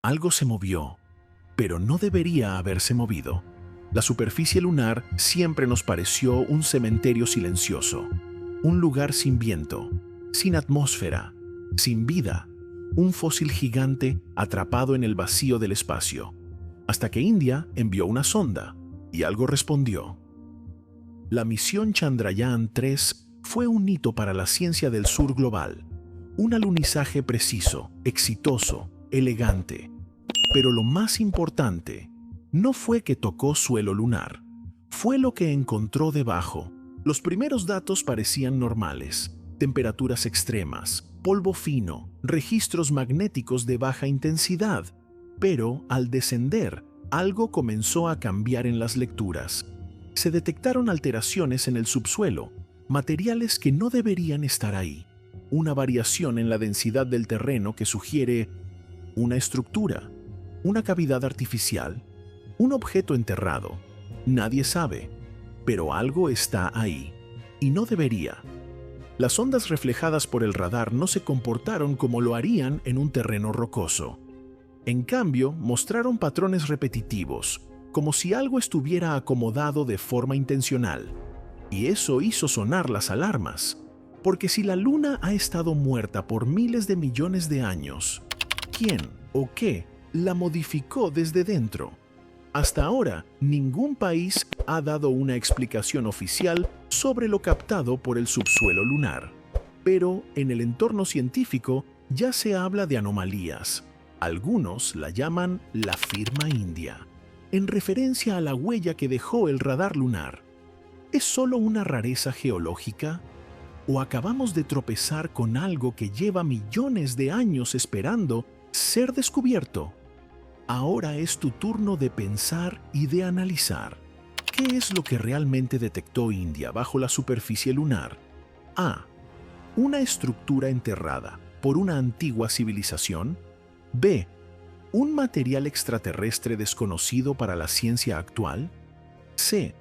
Algo se movió, pero no debería haberse movido. La superficie lunar siempre nos pareció un cementerio silencioso, un lugar sin viento, sin atmósfera, sin vida, un fósil gigante atrapado en el vacío del espacio, hasta que India envió una sonda y algo respondió. La misión Chandrayaan-3 fue un hito para la ciencia del sur global, un alunizaje preciso, exitoso, elegante. Pero lo más importante no fue que tocó suelo lunar, fue lo que encontró debajo. Los primeros datos parecían normales: temperaturas extremas, polvo fino, registros magnéticos de baja intensidad. Pero al descender, algo comenzó a cambiar en las lecturas. Se detectaron alteraciones en el subsuelo, materiales que no deberían estar ahí. Una variación en la densidad del terreno que sugiere una estructura, una cavidad artificial, un objeto enterrado. Nadie sabe, pero algo está ahí, y no debería. Las ondas reflejadas por el radar no se comportaron como lo harían en un terreno rocoso. En cambio, mostraron patrones repetitivos, como si algo estuviera acomodado de forma intencional. Y eso hizo sonar las alarmas, porque si la Luna ha estado muerta por miles de millones de años, ¿quién o qué la modificó desde dentro? Hasta ahora, ningún país ha dado una explicación oficial sobre lo captado por el subsuelo lunar. Pero en el entorno científico ya se habla de anomalías. Algunos la llaman la firma india, en referencia a la huella que dejó el radar lunar. ¿Es solo una rareza geológica? ¿O acabamos de tropezar con algo que lleva millones de años esperando ser descubierto? Ahora es tu turno de pensar y de analizar. ¿Qué es lo que realmente detectó India bajo la superficie lunar? A. Una estructura enterrada por una antigua civilización. B. Un material extraterrestre desconocido para la ciencia actual. C.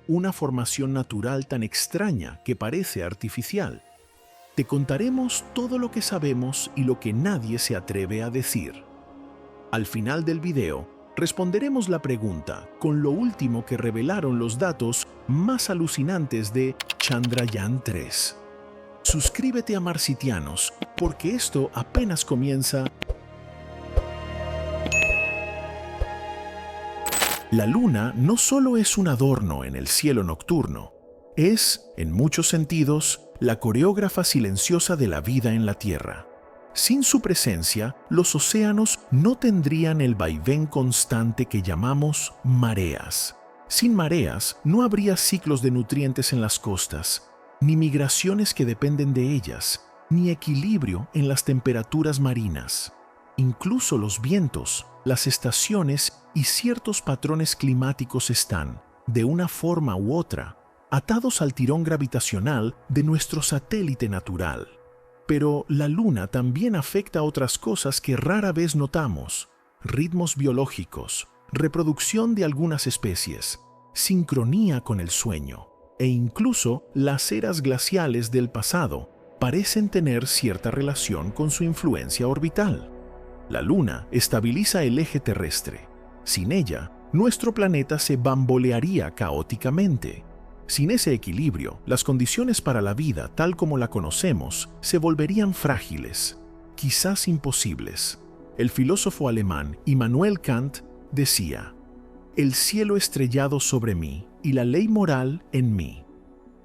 Una formación natural tan extraña que parece artificial. Te contaremos todo lo que sabemos y lo que nadie se atreve a decir. Al final del video, responderemos la pregunta con lo último que revelaron los datos más alucinantes de Chandrayaan-3. Suscríbete a Marsitianos, porque esto apenas comienza. La Luna no solo es un adorno en el cielo nocturno, es, en muchos sentidos, la coreógrafa silenciosa de la vida en la Tierra. Sin su presencia, los océanos no tendrían el vaivén constante que llamamos mareas. Sin mareas, no habría ciclos de nutrientes en las costas, ni migraciones que dependen de ellas, ni equilibrio en las temperaturas marinas. Incluso los vientos, las estaciones y ciertos patrones climáticos están, de una forma u otra, atados al tirón gravitacional de nuestro satélite natural. Pero la Luna también afecta a otras cosas que rara vez notamos: ritmos biológicos, reproducción de algunas especies, sincronía con el sueño, e incluso las eras glaciales del pasado parecen tener cierta relación con su influencia orbital. La Luna estabiliza el eje terrestre. Sin ella, nuestro planeta se bambolearía caóticamente. Sin ese equilibrio, las condiciones para la vida tal como la conocemos se volverían frágiles, quizás imposibles. El filósofo alemán Immanuel Kant decía: «El cielo estrellado sobre mí y la ley moral en mí».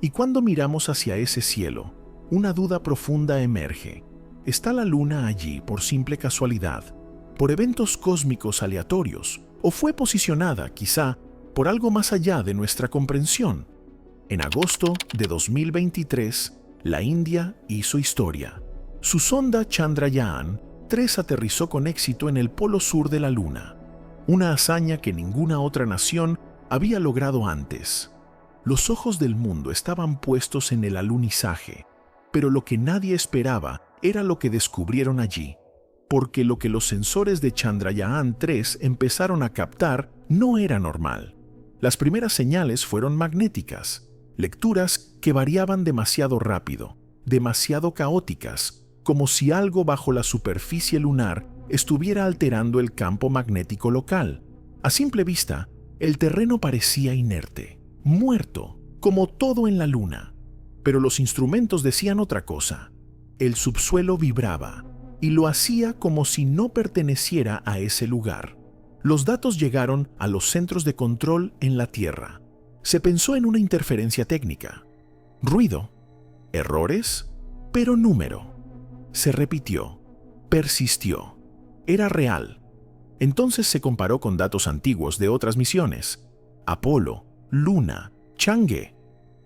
Y cuando miramos hacia ese cielo, una duda profunda emerge. ¿Está la Luna allí por simple casualidad, por eventos cósmicos aleatorios, o fue posicionada, quizá, por algo más allá de nuestra comprensión? En agosto de 2023, la India hizo historia. Su sonda Chandrayaan-3 aterrizó con éxito en el polo sur de la Luna, una hazaña que ninguna otra nación había logrado antes. Los ojos del mundo estaban puestos en el alunizaje, pero lo que nadie esperaba era lo que descubrieron allí, porque lo que los sensores de Chandrayaan-3 empezaron a captar no era normal. Las primeras señales fueron magnéticas, lecturas que variaban demasiado rápido, demasiado caóticas, como si algo bajo la superficie lunar estuviera alterando el campo magnético local. A simple vista, el terreno parecía inerte, muerto, como todo en la Luna. Pero los instrumentos decían otra cosa. El subsuelo vibraba, y lo hacía como si no perteneciera a ese lugar. Los datos llegaron a los centros de control en la Tierra. Se pensó en una interferencia técnica. Ruido, errores, pero número. Se repitió, persistió. Era real. Entonces se comparó con datos antiguos de otras misiones. Apolo, Luna, Chang'e.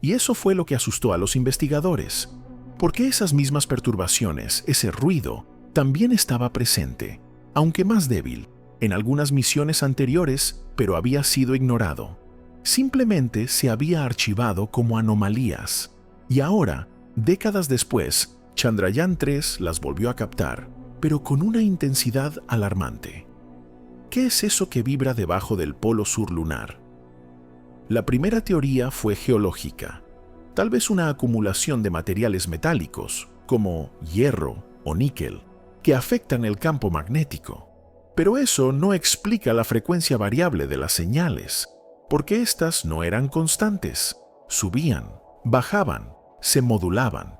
Y eso fue lo que asustó a los investigadores. Porque esas mismas perturbaciones, ese ruido, también estaba presente, aunque más débil, en algunas misiones anteriores, pero había sido ignorado. Simplemente se había archivado como anomalías. Y ahora, décadas después, Chandrayaan-3 las volvió a captar, pero con una intensidad alarmante. ¿Qué es eso que vibra debajo del polo sur lunar? La primera teoría fue geológica, tal vez una acumulación de materiales metálicos, como hierro o níquel, que afectan el campo magnético. Pero eso no explica la frecuencia variable de las señales, porque éstas no eran constantes, subían, bajaban, se modulaban,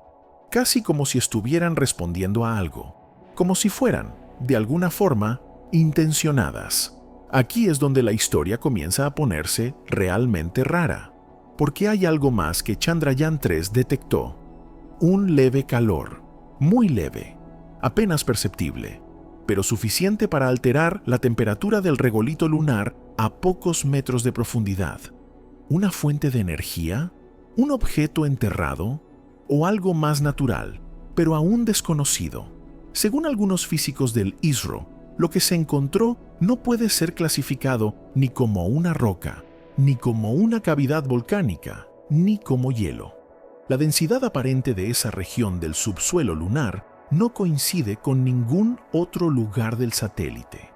casi como si estuvieran respondiendo a algo, como si fueran, de alguna forma, intencionadas. Aquí es donde la historia comienza a ponerse realmente rara, porque hay algo más que Chandrayaan-3 detectó. Un leve calor, muy leve, apenas perceptible, pero suficiente para alterar la temperatura del regolito lunar a pocos metros de profundidad. ¿Una fuente de energía? ¿Un objeto enterrado? ¿O algo más natural, pero aún desconocido? Según algunos físicos del ISRO, lo que se encontró no puede ser clasificado ni como una roca, ni como una cavidad volcánica, ni como hielo. La densidad aparente de esa región del subsuelo lunar no coincide con ningún otro lugar del satélite.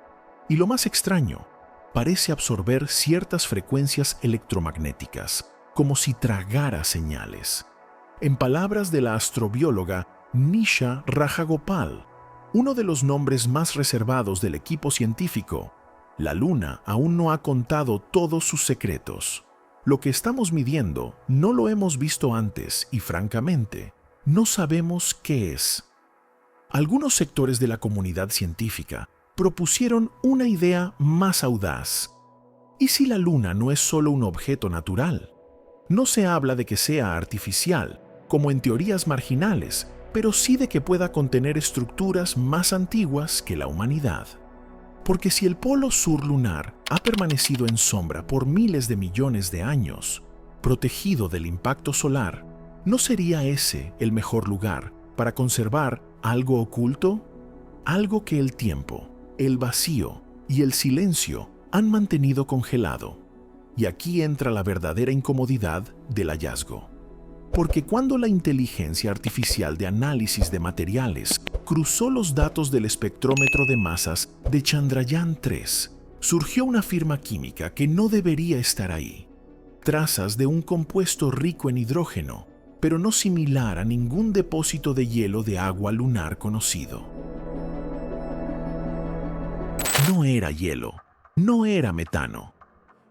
Y lo más extraño, parece absorber ciertas frecuencias electromagnéticas, como si tragara señales. En palabras de la astrobióloga Nisha Rajagopal, uno de los nombres más reservados del equipo científico, la Luna aún no ha contado todos sus secretos. Lo que estamos midiendo no lo hemos visto antes y, francamente, no sabemos qué es. Algunos sectores de la comunidad científica propusieron una idea más audaz. ¿Y si la Luna no es solo un objeto natural? No se habla de que sea artificial, como en teorías marginales, pero sí de que pueda contener estructuras más antiguas que la humanidad. Porque si el polo sur lunar ha permanecido en sombra por miles de millones de años, protegido del impacto solar, ¿no sería ese el mejor lugar para conservar algo oculto? Algo que el tiempo, el vacío y el silencio han mantenido congelado. Y aquí entra la verdadera incomodidad del hallazgo. Porque cuando la inteligencia artificial de análisis de materiales cruzó los datos del espectrómetro de masas de Chandrayaan-3, surgió una firma química que no debería estar ahí. Trazas de un compuesto rico en hidrógeno, pero no similar a ningún depósito de hielo de agua lunar conocido. No era hielo, no era metano.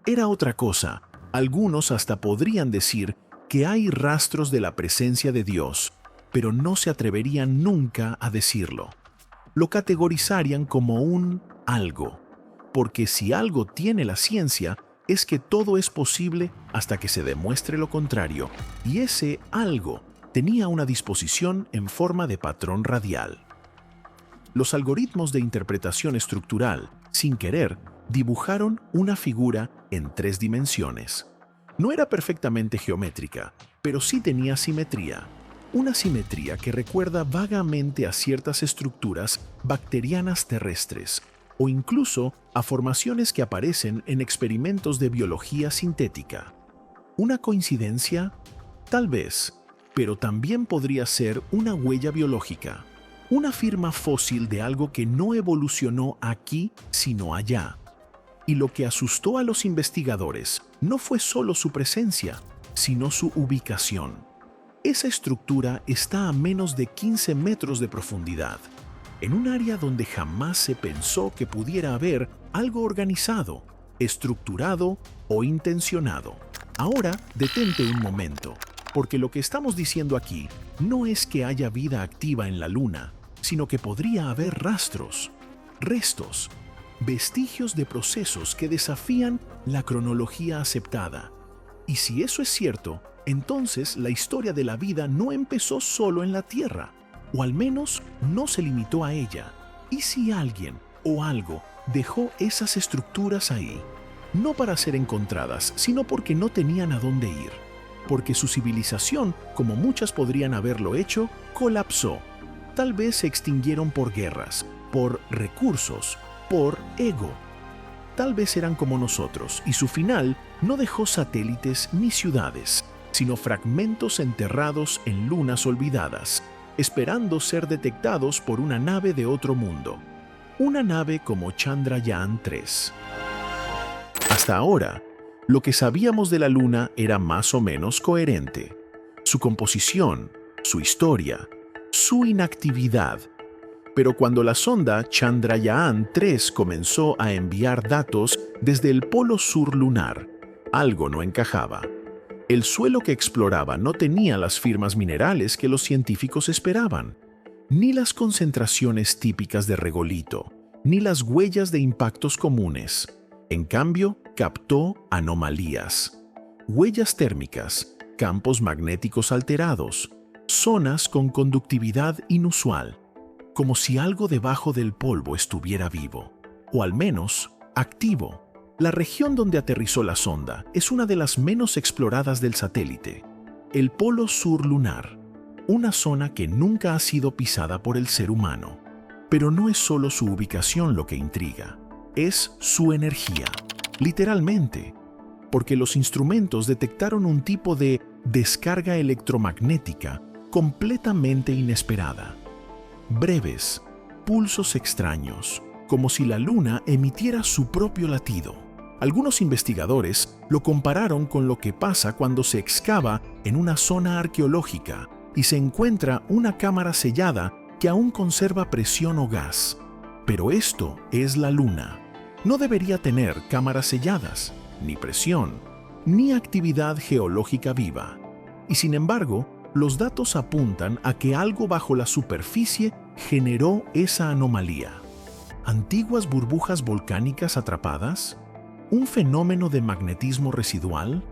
Era otra cosa. Algunos hasta podrían decir que hay rastros de la presencia de Dios, pero no se atreverían nunca a decirlo. Lo categorizarían como un algo, porque si algo tiene la ciencia, es que todo es posible hasta que se demuestre lo contrario, y ese algo tenía una disposición en forma de patrón radial. Los algoritmos de interpretación estructural, sin querer, dibujaron una figura en 3 dimensiones. No era perfectamente geométrica, pero sí tenía simetría. Una simetría que recuerda vagamente a ciertas estructuras bacterianas terrestres, o incluso a formaciones que aparecen en experimentos de biología sintética. ¿Una coincidencia? Tal vez, pero también podría ser una huella biológica, una firma fósil de algo que no evolucionó aquí, sino allá. Y lo que asustó a los investigadores no fue solo su presencia, sino su ubicación. Esa estructura está a menos de 15 metros de profundidad. en un área donde jamás se pensó que pudiera haber algo organizado, estructurado o intencionado. Ahora, detente un momento, porque lo que estamos diciendo aquí no es que haya vida activa en la Luna, sino que podría haber rastros, restos, vestigios de procesos que desafían la cronología aceptada. Y si eso es cierto, entonces la historia de la vida no empezó solo en la Tierra, o al menos no se limitó a ella. ¿Y si alguien o algo dejó esas estructuras ahí? No para ser encontradas, sino porque no tenían a dónde ir. Porque su civilización, como muchas podrían haberlo hecho, colapsó. Tal vez se extinguieron por guerras, por recursos, por ego. Tal vez eran como nosotros, y su final no dejó satélites ni ciudades, sino fragmentos enterrados en lunas olvidadas, esperando ser detectados por una nave de otro mundo. Una nave como Chandrayaan-3. Hasta ahora, lo que sabíamos de la Luna era más o menos coherente. Su composición, su historia, su inactividad. Pero cuando la sonda Chandrayaan-3 comenzó a enviar datos desde el polo sur lunar, algo no encajaba. El suelo que exploraba no tenía las firmas minerales que los científicos esperaban, ni las concentraciones típicas de regolito, ni las huellas de impactos comunes. En cambio, captó anomalías, huellas térmicas, campos magnéticos alterados, zonas con conductividad inusual, como si algo debajo del polvo estuviera vivo, o al menos activo. La región donde aterrizó la sonda es una de las menos exploradas del satélite, el Polo Sur lunar, una zona que nunca ha sido pisada por el ser humano. Pero no es solo su ubicación lo que intriga, es su energía, literalmente, porque los instrumentos detectaron un tipo de descarga electromagnética completamente inesperada. Breves, pulsos extraños, como si la Luna emitiera su propio latido. Algunos investigadores lo compararon con lo que pasa cuando se excava en una zona arqueológica y se encuentra una cámara sellada que aún conserva presión o gas. Pero esto es la Luna. No debería tener cámaras selladas, ni presión, ni actividad geológica viva. Y sin embargo, los datos apuntan a que algo bajo la superficie generó esa anomalía. ¿Antiguas burbujas volcánicas atrapadas? ¿Un fenómeno de magnetismo residual?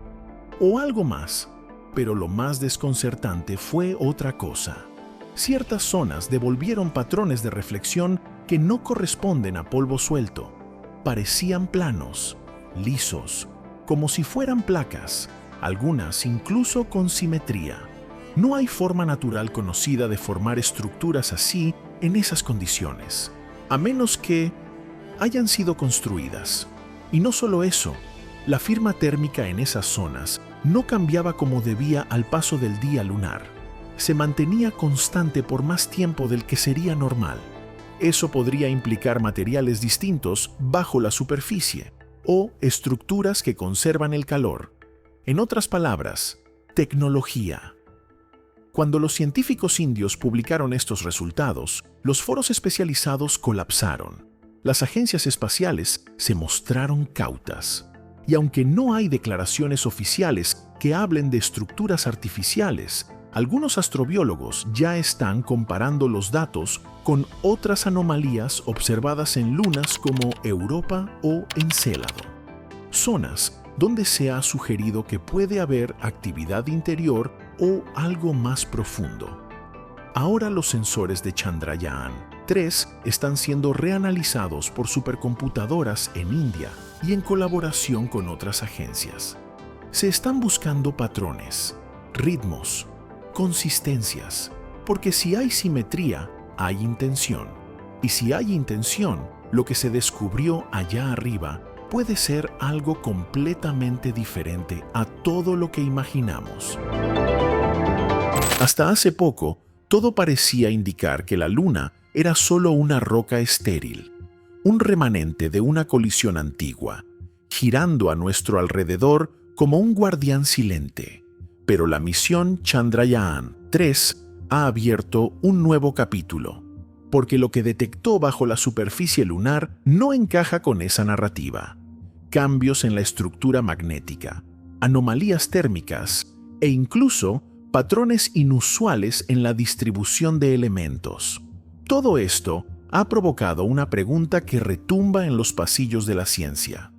¿O algo más? Pero lo más desconcertante fue otra cosa. Ciertas zonas devolvieron patrones de reflexión que no corresponden a polvo suelto. Parecían planos, lisos, como si fueran placas, algunas incluso con simetría. No hay forma natural conocida de formar estructuras así en esas condiciones, a menos que hayan sido construidas. Y no solo eso, la firma térmica en esas zonas no cambiaba como debía al paso del día lunar. Se mantenía constante por más tiempo del que sería normal. Eso podría implicar materiales distintos bajo la superficie o estructuras que conservan el calor. En otras palabras, tecnología. Cuando los científicos indios publicaron estos resultados, los foros especializados colapsaron. Las agencias espaciales se mostraron cautas. Y aunque no hay declaraciones oficiales que hablen de estructuras artificiales, algunos astrobiólogos ya están comparando los datos con otras anomalías observadas en lunas como Europa o Encélado. Zonas donde se ha sugerido que puede haber actividad interior o algo más profundo. Ahora los sensores de Chandrayaan-3 están siendo reanalizados por supercomputadoras en India y en colaboración con otras agencias. Se están buscando patrones, ritmos, consistencias, porque si hay simetría, hay intención. Y si hay intención, lo que se descubrió allá arriba puede ser algo completamente diferente a todo lo que imaginamos. Hasta hace poco, todo parecía indicar que la Luna era solo una roca estéril, un remanente de una colisión antigua, girando a nuestro alrededor como un guardián silente. Pero la misión Chandrayaan-3 ha abierto un nuevo capítulo. porque lo que detectó bajo la superficie lunar no encaja con esa narrativa. Cambios en la estructura magnética, anomalías térmicas e incluso patrones inusuales en la distribución de elementos. Todo esto ha provocado una pregunta que retumba en los pasillos de la ciencia.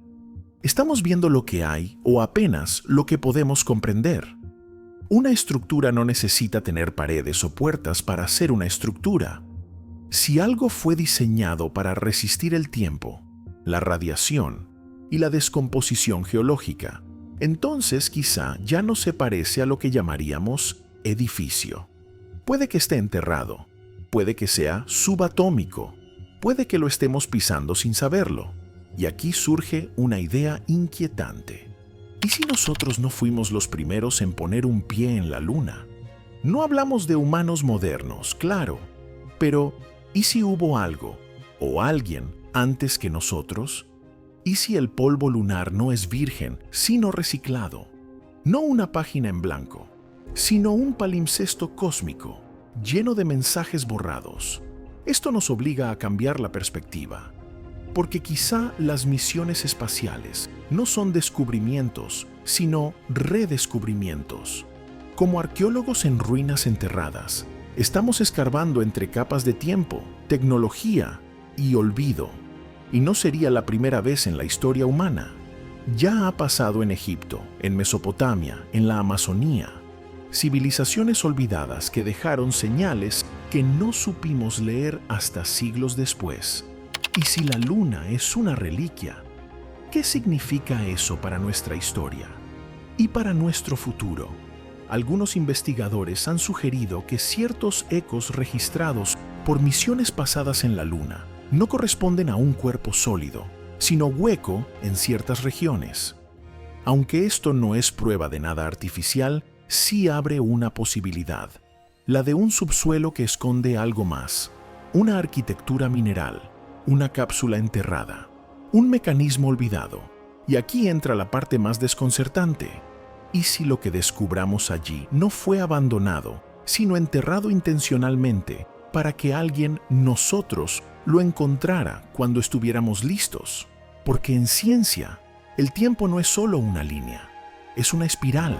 ¿Estamos viendo lo que hay o apenas lo que podemos comprender? Una estructura no necesita tener paredes o puertas para ser una estructura. Si algo fue diseñado para resistir el tiempo, la radiación y la descomposición geológica, entonces quizá ya no se parece a lo que llamaríamos edificio. Puede que esté enterrado, puede que sea subatómico, puede que lo estemos pisando sin saberlo. Y aquí surge una idea inquietante. ¿Y si nosotros no fuimos los primeros en poner un pie en la Luna? No hablamos de humanos modernos, claro, pero ¿y si hubo algo o alguien antes que nosotros? ¿Y si el polvo lunar no es virgen, sino reciclado? No una página en blanco, sino un palimpsesto cósmico, lleno de mensajes borrados. Esto nos obliga a cambiar la perspectiva, porque quizá las misiones espaciales no son descubrimientos, sino redescubrimientos. Como arqueólogos en ruinas enterradas, estamos escarbando entre capas de tiempo, tecnología y olvido. Y no sería la primera vez en la historia humana. Ya ha pasado en Egipto, en Mesopotamia, en la Amazonía. Civilizaciones olvidadas que dejaron señales que no supimos leer hasta siglos después. ¿Y si la Luna es una reliquia? ¿Qué significa eso para nuestra historia y para nuestro futuro? Algunos investigadores han sugerido que ciertos ecos registrados por misiones pasadas en la Luna no corresponden a un cuerpo sólido, sino hueco en ciertas regiones. Aunque esto no es prueba de nada artificial, sí abre una posibilidad, la de un subsuelo que esconde algo más, una arquitectura mineral, una cápsula enterrada, un mecanismo olvidado. Y aquí entra la parte más desconcertante. ¿Y si lo que descubramos allí no fue abandonado, sino enterrado intencionalmente para que alguien, nosotros, lo encontrara cuando estuviéramos listos? Porque en ciencia, el tiempo no es solo una línea, es una espiral.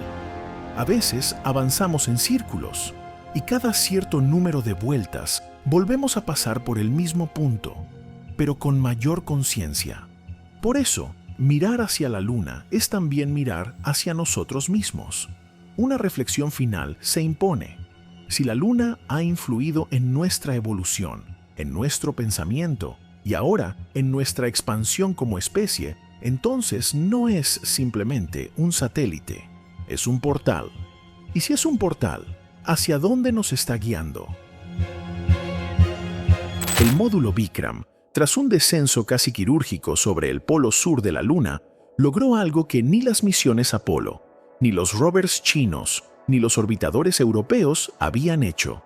A veces avanzamos en círculos y cada cierto número de vueltas volvemos a pasar por el mismo punto, pero con mayor conciencia. Por eso, mirar hacia la Luna es también mirar hacia nosotros mismos. Una reflexión final se impone. Si la Luna ha influido en nuestra evolución, en nuestro pensamiento y ahora en nuestra expansión como especie, entonces no es simplemente un satélite, es un portal. Y si es un portal, ¿hacia dónde nos está guiando? El módulo Vikram, tras un descenso casi quirúrgico sobre el polo sur de la Luna, logró algo que ni las misiones Apolo, ni los rovers chinos, ni los orbitadores europeos habían hecho.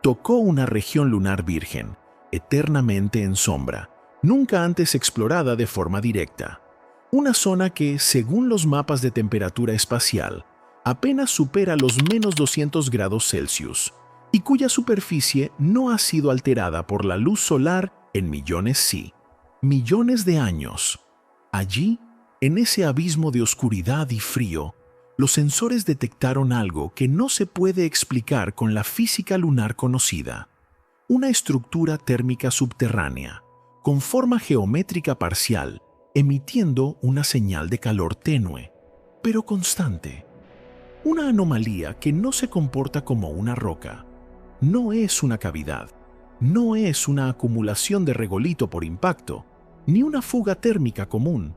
Tocó una región lunar virgen, eternamente en sombra, nunca antes explorada de forma directa. Una zona que, según los mapas de temperatura espacial, apenas supera los menos 200 grados Celsius y cuya superficie no ha sido alterada por la luz solar en millones de años. Allí, en ese abismo de oscuridad y frío, los sensores detectaron algo que no se puede explicar con la física lunar conocida. Una estructura térmica subterránea, con forma geométrica parcial, emitiendo una señal de calor tenue, pero constante. Una anomalía que no se comporta como una roca. No es una cavidad. No es una acumulación de regolito por impacto, ni una fuga térmica común.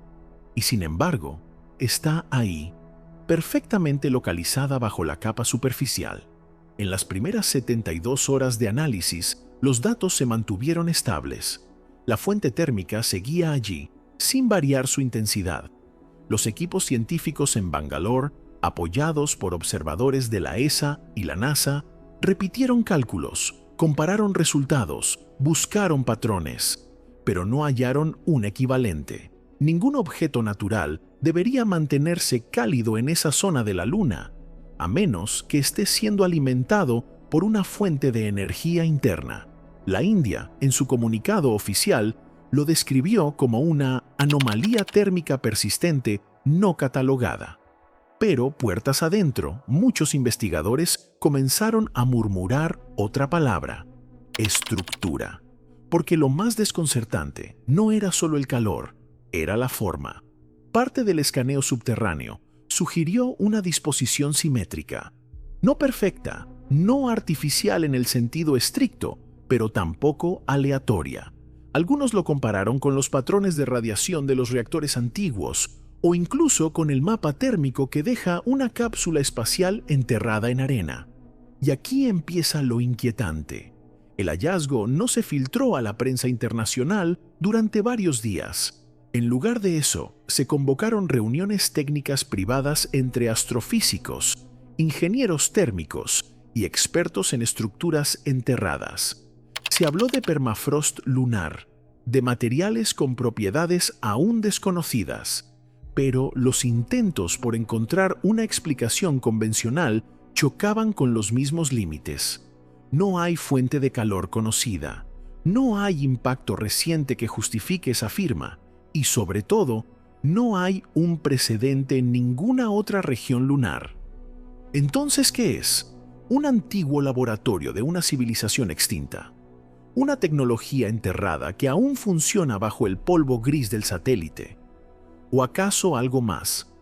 Y sin embargo, está ahí, perfectamente localizada bajo la capa superficial. En las primeras 72 horas de análisis, los datos se mantuvieron estables. La fuente térmica seguía allí, sin variar su intensidad. Los equipos científicos en Bangalore, apoyados por observadores de la ESA y la NASA, repitieron cálculos, compararon resultados, buscaron patrones, pero no hallaron un equivalente. Ningún objeto natural debería mantenerse cálido en esa zona de la Luna, a menos que esté siendo alimentado por una fuente de energía interna. La India, en su comunicado oficial, lo describió como una anomalía térmica persistente no catalogada. Pero puertas adentro, muchos investigadores comenzaron a murmurar otra palabra: estructura. Porque lo más desconcertante no era solo el calor, era la forma. Parte del escaneo subterráneo sugirió una disposición simétrica. No perfecta, no artificial en el sentido estricto, pero tampoco aleatoria. Algunos lo compararon con los patrones de radiación de los reactores antiguos, o incluso con el mapa térmico que deja una cápsula espacial enterrada en arena. Y aquí empieza lo inquietante. El hallazgo no se filtró a la prensa internacional durante varios días. En lugar de eso, se convocaron reuniones técnicas privadas entre astrofísicos, ingenieros térmicos y expertos en estructuras enterradas. Se habló de permafrost lunar, de materiales con propiedades aún desconocidas, pero los intentos por encontrar una explicación convencional chocaban con los mismos límites. No hay fuente de calor conocida, no hay impacto reciente que justifique esa firma, y sobre todo, no hay un precedente en ninguna otra región lunar. Entonces, ¿qué es? Un antiguo laboratorio de una civilización extinta. Una tecnología enterrada que aún funciona bajo el polvo gris del satélite. ¿O acaso algo más?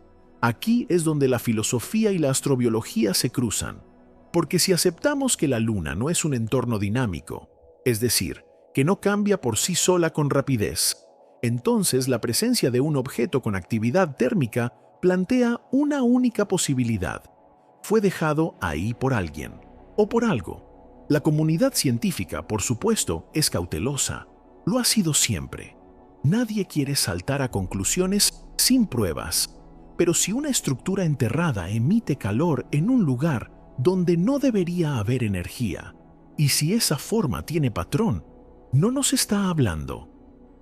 Aquí es donde la filosofía y la astrobiología se cruzan. Porque si aceptamos que la Luna no es un entorno dinámico, es decir, que no cambia por sí sola con rapidez, entonces la presencia de un objeto con actividad térmica plantea una única posibilidad. Fue dejado ahí por alguien, o por algo. La comunidad científica, por supuesto, es cautelosa. Lo ha sido siempre. Nadie quiere saltar a conclusiones sin pruebas. Pero si una estructura enterrada emite calor en un lugar donde no debería haber energía, y si esa forma tiene patrón, no nos está hablando.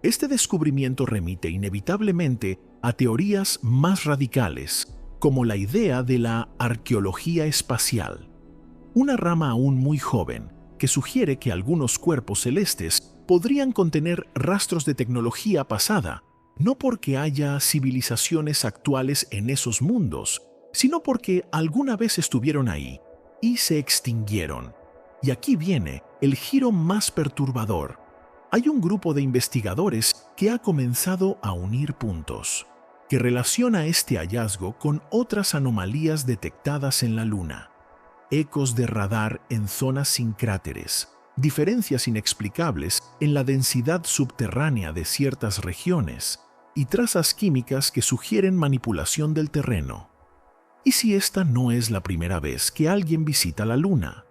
Este descubrimiento remite inevitablemente a teorías más radicales, como la idea de la arqueología espacial, una rama aún muy joven que sugiere que algunos cuerpos celestes podrían contener rastros de tecnología pasada, no porque haya civilizaciones actuales en esos mundos, sino porque alguna vez estuvieron ahí y se extinguieron. Y aquí viene el giro más perturbador. Hay un grupo de investigadores que ha comenzado a unir puntos, que relaciona este hallazgo con otras anomalías detectadas en la Luna. Ecos de radar en zonas sin cráteres, diferencias inexplicables en la densidad subterránea de ciertas regiones y trazas químicas que sugieren manipulación del terreno. ¿Y si esta no es la primera vez que alguien visita la Luna?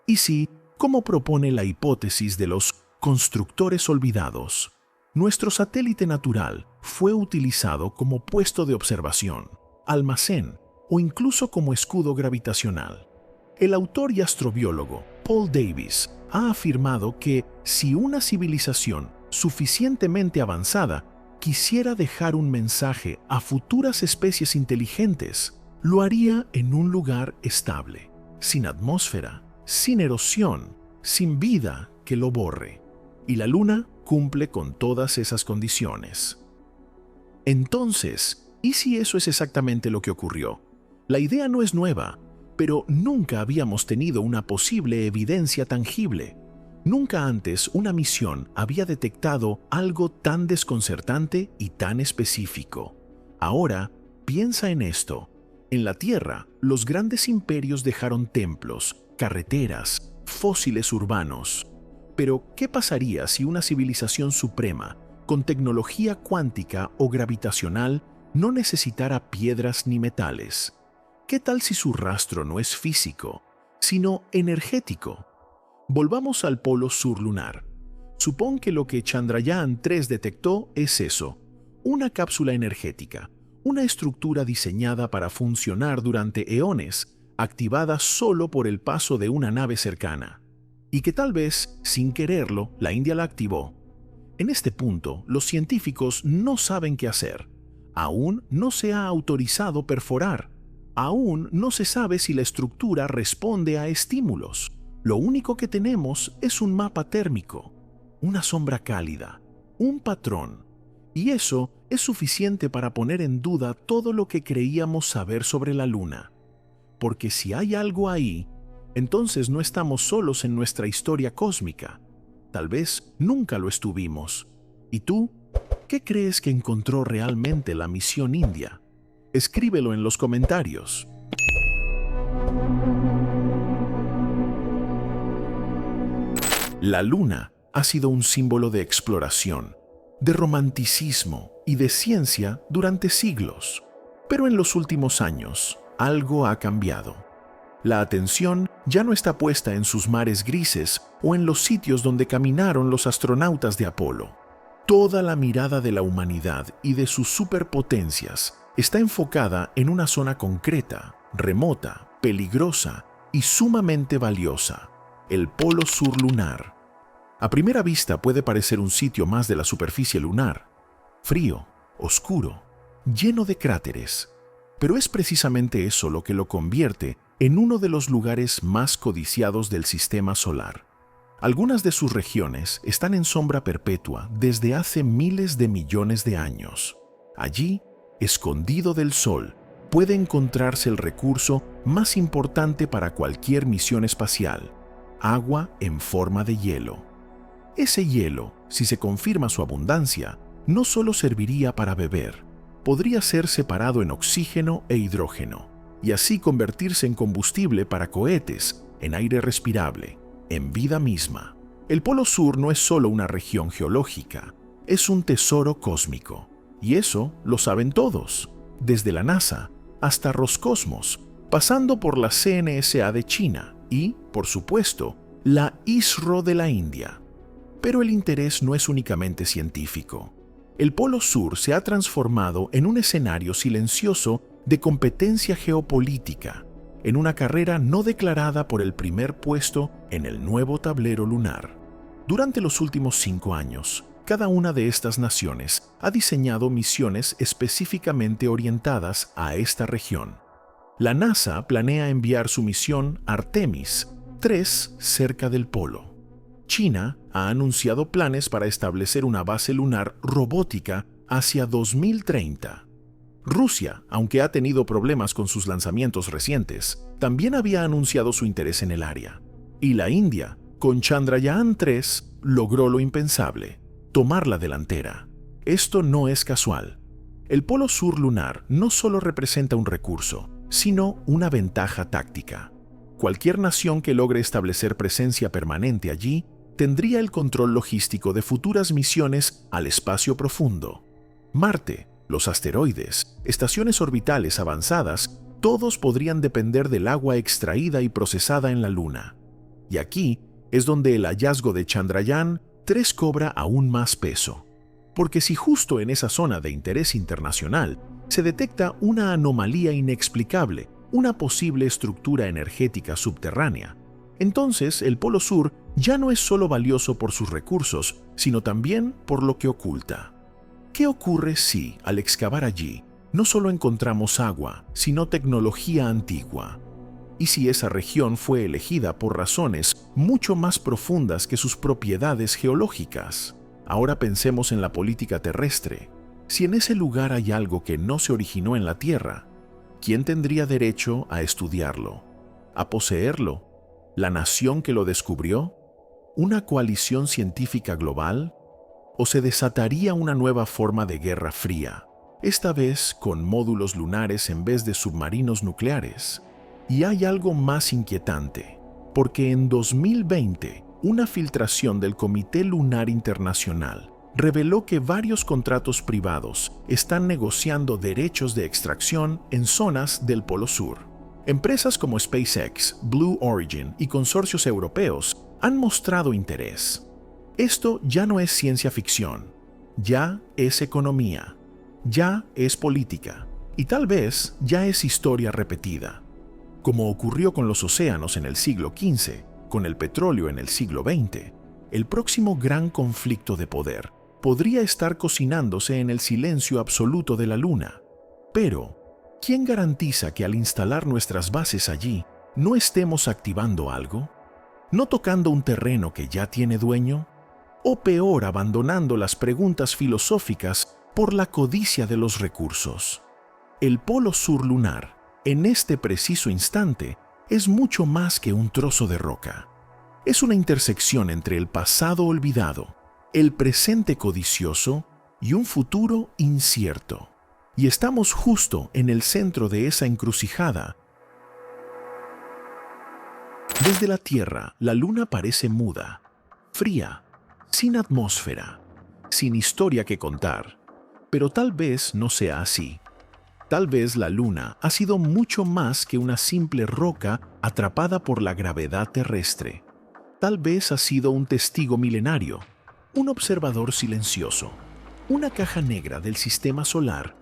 ¿Y si, como propone la hipótesis de los constructores olvidados, nuestro satélite natural fue utilizado como puesto de observación, almacén o incluso como escudo gravitacional? El autor y astrobiólogo Paul Davies ha afirmado que si una civilización suficientemente avanzada quisiera dejar un mensaje a futuras especies inteligentes, lo haría en un lugar estable, sin atmósfera, sin erosión, sin vida que lo borre. Y la Luna cumple con todas esas condiciones. Entonces, ¿y si eso es exactamente lo que ocurrió? La idea no es nueva, pero nunca habíamos tenido una posible evidencia tangible. Nunca antes una misión había detectado algo tan desconcertante y tan específico. Ahora, piensa en esto. En la Tierra, los grandes imperios dejaron templos, carreteras, fósiles urbanos. Pero, ¿qué pasaría si una civilización suprema, con tecnología cuántica o gravitacional, no necesitara piedras ni metales? ¿Qué tal si su rastro no es físico, sino energético? Volvamos al polo sur lunar. Supón que lo que Chandrayaan-3 detectó es eso, una cápsula energética, una estructura diseñada para funcionar durante eones, activada solo por el paso de una nave cercana. Y que tal vez, sin quererlo, la India la activó. En este punto, los científicos no saben qué hacer. Aún no se ha autorizado perforar. Aún no se sabe si la estructura responde a estímulos. Lo único que tenemos es un mapa térmico, una sombra cálida, un patrón, y eso es suficiente para poner en duda todo lo que creíamos saber sobre la Luna. Porque si hay algo ahí, entonces no estamos solos en nuestra historia cósmica. Tal vez nunca lo estuvimos. ¿Y tú? ¿Qué crees que encontró realmente la misión india? Escríbelo en los comentarios. La Luna ha sido un símbolo de exploración, de romanticismo y de ciencia durante siglos. Pero en los últimos años, algo ha cambiado. La atención ya no está puesta en sus mares grises o en los sitios donde caminaron los astronautas de Apolo. Toda la mirada de la humanidad y de sus superpotencias está enfocada en una zona concreta, remota, peligrosa y sumamente valiosa: el Polo Sur lunar. A primera vista puede parecer un sitio más de la superficie lunar, frío, oscuro, lleno de cráteres, pero es precisamente eso lo que lo convierte en uno de los lugares más codiciados del sistema solar. Algunas de sus regiones están en sombra perpetua desde hace miles de millones de años. Allí, escondido del Sol, puede encontrarse el recurso más importante para cualquier misión espacial: agua en forma de hielo. Ese hielo, si se confirma su abundancia, no solo serviría para beber, podría ser separado en oxígeno e hidrógeno, y así convertirse en combustible para cohetes, en aire respirable, en vida misma. El Polo Sur no es solo una región geológica, es un tesoro cósmico. Y eso lo saben todos, desde la NASA hasta Roscosmos, pasando por la CNSA de China y, por supuesto, la ISRO de la India. Pero el interés no es únicamente científico. El Polo Sur se ha transformado en un escenario silencioso de competencia geopolítica, en una carrera no declarada por el primer puesto en el nuevo tablero lunar. Durante los últimos 5 años, cada una de estas naciones ha diseñado misiones específicamente orientadas a esta región. La NASA planea enviar su misión Artemis 3 cerca del polo. China ha anunciado planes para establecer una base lunar robótica hacia 2030. Rusia, aunque ha tenido problemas con sus lanzamientos recientes, también había anunciado su interés en el área. Y la India, con Chandrayaan-3, logró lo impensable: tomar la delantera. Esto no es casual. El Polo Sur lunar no solo representa un recurso, sino una ventaja táctica. Cualquier nación que logre establecer presencia permanente allí tendría el control logístico de futuras misiones al espacio profundo. Marte, los asteroides, estaciones orbitales avanzadas, todos podrían depender del agua extraída y procesada en la Luna. Y aquí es donde el hallazgo de Chandrayaan-3 cobra aún más peso. Porque si justo en esa zona de interés internacional se detecta una anomalía inexplicable, una posible estructura energética subterránea, entonces el Polo Sur ya no es solo valioso por sus recursos, sino también por lo que oculta. ¿Qué ocurre si, al excavar allí, no solo encontramos agua, sino tecnología antigua? ¿Y si esa región fue elegida por razones mucho más profundas que sus propiedades geológicas? Ahora pensemos en la política terrestre. Si en ese lugar hay algo que no se originó en la Tierra, ¿quién tendría derecho a estudiarlo, a poseerlo? ¿La nación que lo descubrió? ¿Una coalición científica global? ¿O se desataría una nueva forma de guerra fría, esta vez con módulos lunares en vez de submarinos nucleares? Y hay algo más inquietante, porque en 2020, una filtración del Comité Lunar Internacional reveló que varios contratos privados están negociando derechos de extracción en zonas del Polo Sur. Empresas como SpaceX, Blue Origin y consorcios europeos han mostrado interés. Esto ya no es ciencia ficción, ya es economía, ya es política y tal vez ya es historia repetida. Como ocurrió con los océanos en el siglo XV, con el petróleo en el siglo XX, el próximo gran conflicto de poder podría estar cocinándose en el silencio absoluto de la Luna. Pero, ¿quién garantiza que al instalar nuestras bases allí no estemos activando algo? ¿No tocando un terreno que ya tiene dueño? ¿O peor, abandonando las preguntas filosóficas por la codicia de los recursos? El polo sur lunar, en este preciso instante, es mucho más que un trozo de roca. Es una intersección entre el pasado olvidado, el presente codicioso y un futuro incierto. Y estamos justo en el centro de esa encrucijada. Desde la Tierra, la Luna parece muda, fría, sin atmósfera, sin historia que contar. Pero tal vez no sea así. Tal vez la Luna ha sido mucho más que una simple roca atrapada por la gravedad terrestre. Tal vez ha sido un testigo milenario, un observador silencioso, una caja negra del sistema solar.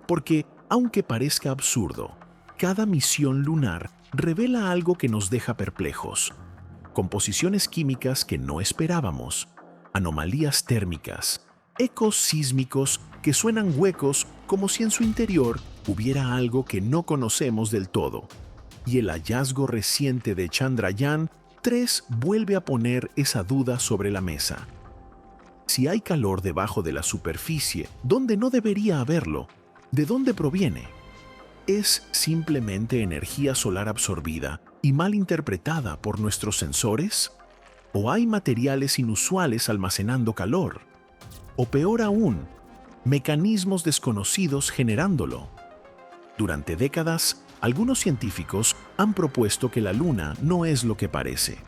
Porque, aunque parezca absurdo, cada misión lunar revela algo que nos deja perplejos. Composiciones químicas que no esperábamos, anomalías térmicas, ecos sísmicos que suenan huecos como si en su interior hubiera algo que no conocemos del todo. Y el hallazgo reciente de Chandrayaan-3 vuelve a poner esa duda sobre la mesa. Si hay calor debajo de la superficie, donde no debería haberlo, ¿de dónde proviene? ¿Es simplemente energía solar absorbida y mal interpretada por nuestros sensores? ¿O hay materiales inusuales almacenando calor? O peor aún, mecanismos desconocidos generándolo. Durante décadas, algunos científicos han propuesto que la Luna no es lo que parece,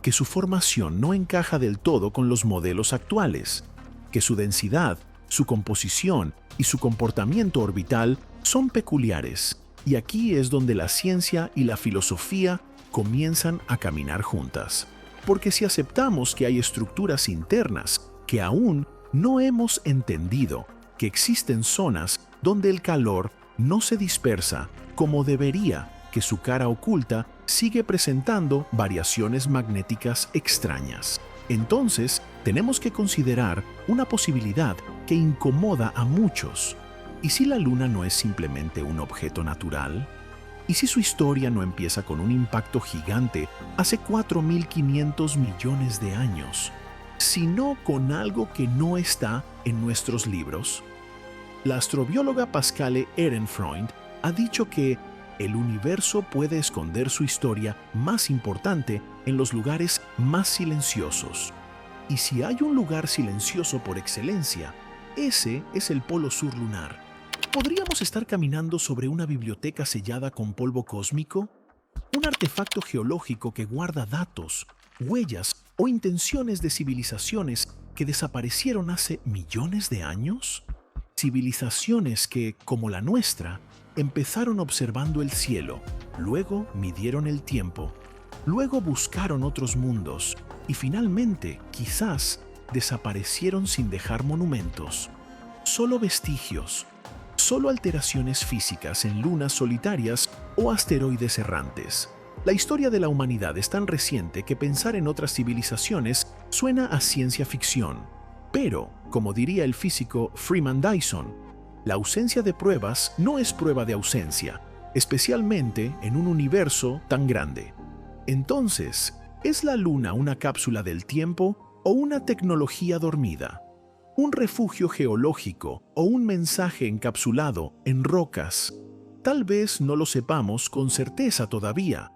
que su formación no encaja del todo con los modelos actuales, que su densidad, su composición y su comportamiento orbital son peculiares, y aquí es donde la ciencia y la filosofía comienzan a caminar juntas. Porque si aceptamos que hay estructuras internas que aún no hemos entendido, que existen zonas donde el calor no se dispersa como debería, que su cara oculta sigue presentando variaciones magnéticas extrañas, entonces tenemos que considerar una posibilidad que incomoda a muchos. ¿Y si la Luna no es simplemente un objeto natural? ¿Y si su historia no empieza con un impacto gigante hace 4.500 millones de años, sino con algo que no está en nuestros libros? La astrobióloga Pascale Ehrenfreund ha dicho que el universo puede esconder su historia más importante en los lugares más silenciosos. Y si hay un lugar silencioso por excelencia, ese es el polo sur lunar. ¿Podríamos estar caminando sobre una biblioteca sellada con polvo cósmico? ¿Un artefacto geológico que guarda datos, huellas o intenciones de civilizaciones que desaparecieron hace millones de años? Civilizaciones que, como la nuestra, empezaron observando el cielo, luego midieron el tiempo, luego buscaron otros mundos y finalmente, quizás, desaparecieron sin dejar monumentos. Solo vestigios, solo alteraciones físicas en lunas solitarias o asteroides errantes. La historia de la humanidad es tan reciente que pensar en otras civilizaciones suena a ciencia ficción. Pero, como diría el físico Freeman Dyson, la ausencia de pruebas no es prueba de ausencia, especialmente en un universo tan grande. Entonces, ¿es la Luna una cápsula del tiempo o una tecnología dormida? ¿Un refugio geológico o un mensaje encapsulado en rocas? Tal vez no lo sepamos con certeza todavía,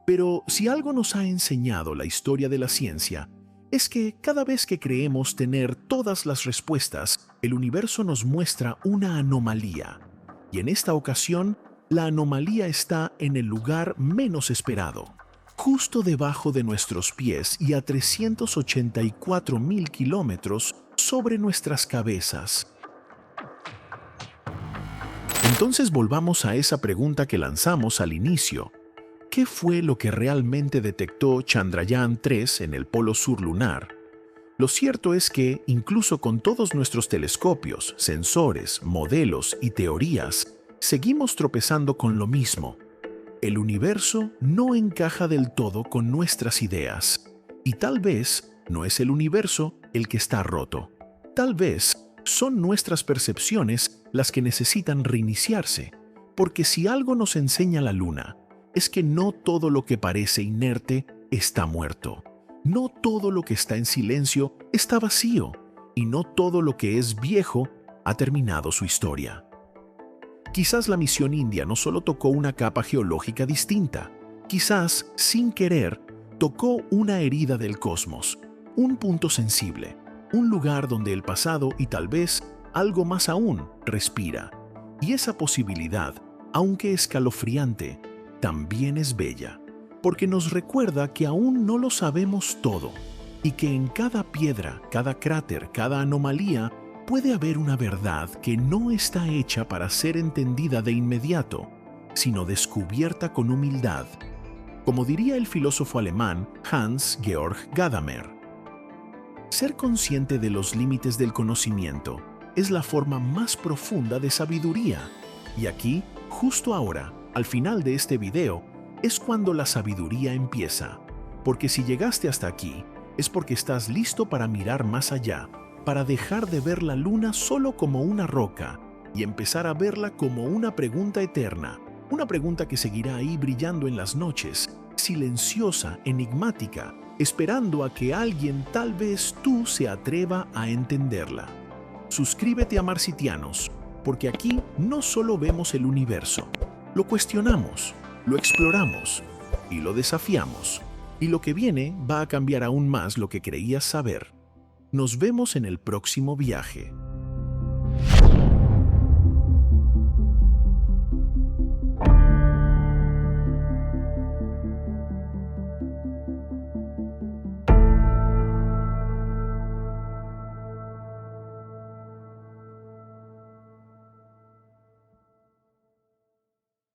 pero si algo nos ha enseñado la historia de la ciencia, es que cada vez que creemos tener todas las respuestas, el universo nos muestra una anomalía. Y en esta ocasión, la anomalía está en el lugar menos esperado, justo debajo de nuestros pies y a 384.000 kilómetros sobre nuestras cabezas. Entonces volvamos a esa pregunta que lanzamos al inicio. ¿Qué fue lo que realmente detectó Chandrayaan-3 en el polo sur lunar? Lo cierto es que, incluso con todos nuestros telescopios, sensores, modelos y teorías, seguimos tropezando con lo mismo. El universo no encaja del todo con nuestras ideas. Y tal vez no es el universo el que está roto. Tal vez son nuestras percepciones las que necesitan reiniciarse. Porque si algo nos enseña la Luna, es que no todo lo que parece inerte está muerto. No todo lo que está en silencio está vacío, y no todo lo que es viejo ha terminado su historia. Quizás la misión india no solo tocó una capa geológica distinta, quizás, sin querer, tocó una herida del cosmos, un punto sensible, un lugar donde el pasado y tal vez algo más aún respira. Y esa posibilidad, aunque escalofriante, también es bella, porque nos recuerda que aún no lo sabemos todo y que en cada piedra, cada cráter, cada anomalía puede haber una verdad que no está hecha para ser entendida de inmediato, sino descubierta con humildad. Como diría el filósofo alemán Hans-Georg Gadamer, ser consciente de los límites del conocimiento es la forma más profunda de sabiduría. Y aquí, justo ahora, al final de este video, es cuando la sabiduría empieza. Porque si llegaste hasta aquí, es porque estás listo para mirar más allá, para dejar de ver la luna solo como una roca y empezar a verla como una pregunta eterna, una pregunta que seguirá ahí brillando en las noches, silenciosa, enigmática, esperando a que alguien, tal vez tú, se atreva a entenderla. Suscríbete a Marcianos, porque aquí no solo vemos el universo, lo cuestionamos, lo exploramos y lo desafiamos. Y lo que viene va a cambiar aún más lo que creías saber. Nos vemos en el próximo viaje.